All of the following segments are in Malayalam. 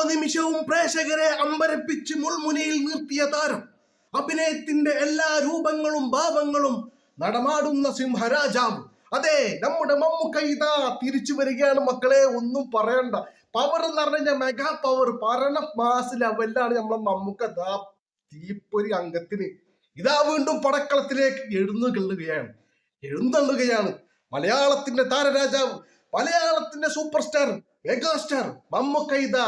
നിമിഷവും പ്രേക്ഷകരെ അമ്പരപ്പിച്ച് മുൾമുനയിൽ നിർത്തിയ താരം, അഭിനയത്തിന്റെ എല്ലാ രൂപങ്ങളും ഭാവങ്ങളും നടമാടുന്ന സിംഹരാജാവ്. അതെ, നമ്മുടെ മമ്മൂക്ക ഇതാ തിരിച്ചു വരികയാണ് മക്കളെ. ഒന്നും പറയണ്ട. പവർ എന്ന് പറഞ്ഞ മെഗാ പവർ പറയണ മാസ് ലെവലിലാണ് നമ്മളെ മമ്മൂക്ക. ദാ തീപ്പൊരി അംഗത്തിന് ഇതാ വീണ്ടും പടക്കളത്തിലേക്ക് എഴുന്നള്ളുകയാണ്. മലയാളത്തിന്റെ താരരാജാവ്, മലയാളത്തിന്റെ super star, mega star Mammookka ഇതാ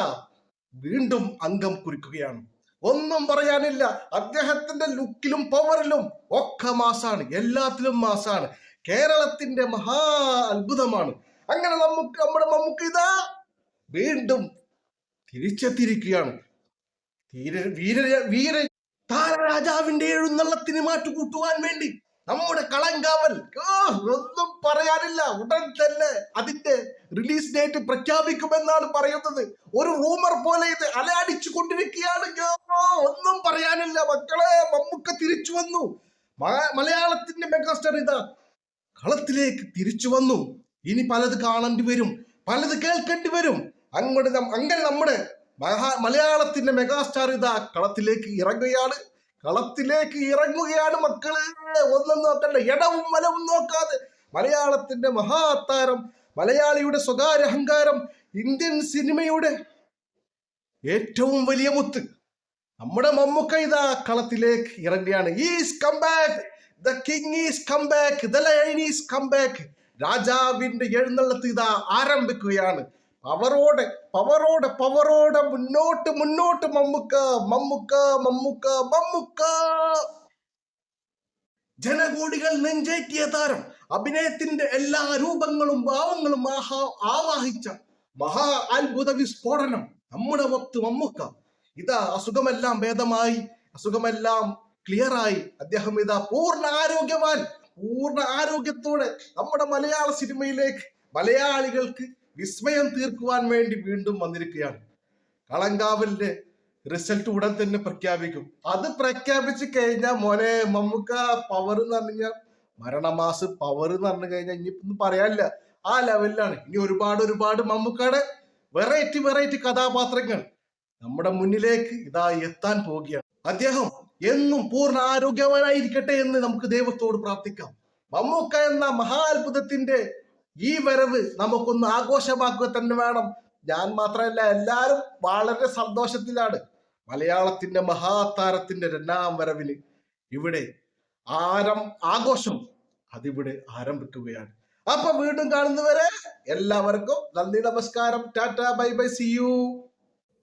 വീണ്ടും അംഗം കുറിക്കുകയാണ്. ഒന്നും പറയാനില്ല. അദ്ദേഹത്തിന്റെ ലുക്കിലും പവറിലും ഒക്കെ മാസാണ്, എല്ലാത്തിലും മാസാണ്. കേരളത്തിന്റെ മഹാ അത്ഭുതമാണ്. അങ്ങനെ നമ്മുടെ മമ്മൂക്ക ഇതാ വീണ്ടും തിരിച്ചെത്തിയിരിക്കുകയാണ്. വീര താരരാജാവിന്റെ എഴുന്നള്ളത്തിന് മാറ്റുകൂട്ടുവാൻ വേണ്ടി നമ്മുടെ കളങ്കാവൽ. ഒന്നും പറയാനില്ല. ഉടൻ തന്നെ അതിന്റെ റിലീസ് ഡേറ്റ് പ്രഖ്യാപിക്കുമെന്നാണ് പറയുന്നത്. ഒരു റൂമർ പോലെ ഇത് അലയടിച്ചു കൊണ്ടിരിക്കുകയാണ്. ഒന്നും പറയാനില്ല മക്കളെ. മമ്മൂക്ക തിരിച്ചു വന്നു. മലയാളത്തിന്റെ മെഗാസ്റ്റാർ ഇതാ കളത്തിലേക്ക് തിരിച്ചു വന്നു. ഇനി പലത് കാണേണ്ടി വരും, പലത് കേൾക്കേണ്ടി വരും. അങ്ങനെ നമ്മുടെ മലയാളത്തിന്റെ മെഗാസ്റ്റാർ ഇതാ കളത്തിലേക്ക് ഇറങ്ങുകയാണ് മക്കളെ. ഒന്നും നോക്കണ്ട, ഇടവും വലവും നോക്കാതെ മലയാളത്തിന്റെ മഹാതാരം, മലയാളിയുടെ സ്വകാര്യ അഹങ്കാരം, ഇന്ത്യൻ സിനിമയുടെ ഏറ്റവും വലിയ മുത്ത് നമ്മുടെ മമ്മൂക്ക ഇതാ കളത്തിലേക്ക് ഇറങ്ങുകയാണ്. Is come back, the king is come back, the lion is come back. രാജാവിന്റെ എഴുന്നള്ളത്ത് ഇതാ ആരംഭിക്കുകയാണ്. പവറോടെ മുന്നോട്ട് മമ്മൂക്ക. ജനകോടികൾ നെഞ്ചേറ്റിയ താരം, അഭിനയത്തിന്റെ എല്ലാ രൂപങ്ങളും ഭാവങ്ങളും ആവാഹിച്ച മഹാ അത്ഭുത വിസ്ഫോടനം നമ്മുടെ മമ്മൂക്ക ഇതാ അസുഖമെല്ലാം ഭേദമായി, അസുഖമെല്ലാം ക്ലിയറായി അദ്ദേഹം ഇതാ പൂർണ്ണ ആരോഗ്യത്തോടെ നമ്മുടെ മലയാള സിനിമയിലേക്ക് മലയാളികൾക്ക് വിസ്മയം തീർക്കുവാൻ വേണ്ടി വീണ്ടും വന്നിരിക്കുകയാണ്. കളങ്കാവലിന്റെ റിസൾട്ട് ഉടൻ തന്നെ പ്രഖ്യാപിക്കും. അത് പ്രഖ്യാപിച്ചു കഴിഞ്ഞാൽ മോനെ മമ്മൂക്ക പവർ എന്ന് പറഞ്ഞു കഴിഞ്ഞാൽ മരണമാസ് പവർ എന്ന് പറഞ്ഞു കഴിഞ്ഞാൽ ഇനിയിപ്പൊന്നും പറയാനില്ല. ആ ലെവലിലാണ്. ഇനി ഒരുപാട് മമ്മൂക്കയുടെ വെറൈറ്റി കഥാപാത്രങ്ങൾ നമ്മുടെ മുന്നിലേക്ക് ഇതാ എത്താൻ പോവുകയാണ്. അദ്ദേഹം എന്നും പൂർണ്ണ ആരോഗ്യവാനായിരിക്കട്ടെ എന്ന് നമുക്ക് ദൈവത്തോട് പ്രാർത്ഥിക്കാം. മമ്മൂക്ക എന്ന മഹാത്ഭുതത്തിന്റെ ഈ വരവ് നമുക്കൊന്ന് ആഘോഷമാക്കുക തന്നെ വേണം. ഞാൻ മാത്രമല്ല, എല്ലാവരും വളരെ സന്തോഷത്തിലാണ്. മലയാളത്തിന്റെ മഹാതാരത്തിന്റെ രണ്ടാം വരവിന് ഇവിടെ ആഘോഷം അതിവിടെ ആരംഭിക്കുകയാണ്. അപ്പൊ വീണ്ടും കാണുന്നവരെ എല്ലാവർക്കും നന്ദി, നമസ്കാരം, tata, bye bye, see you.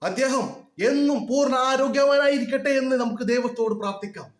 അദ്ദേഹം എന്നും പൂർണ്ണ ആരോഗ്യവാനായിരിക്കട്ടെ എന്ന് നമുക്ക് ദൈവത്തോട് പ്രാർത്ഥിക്കാം.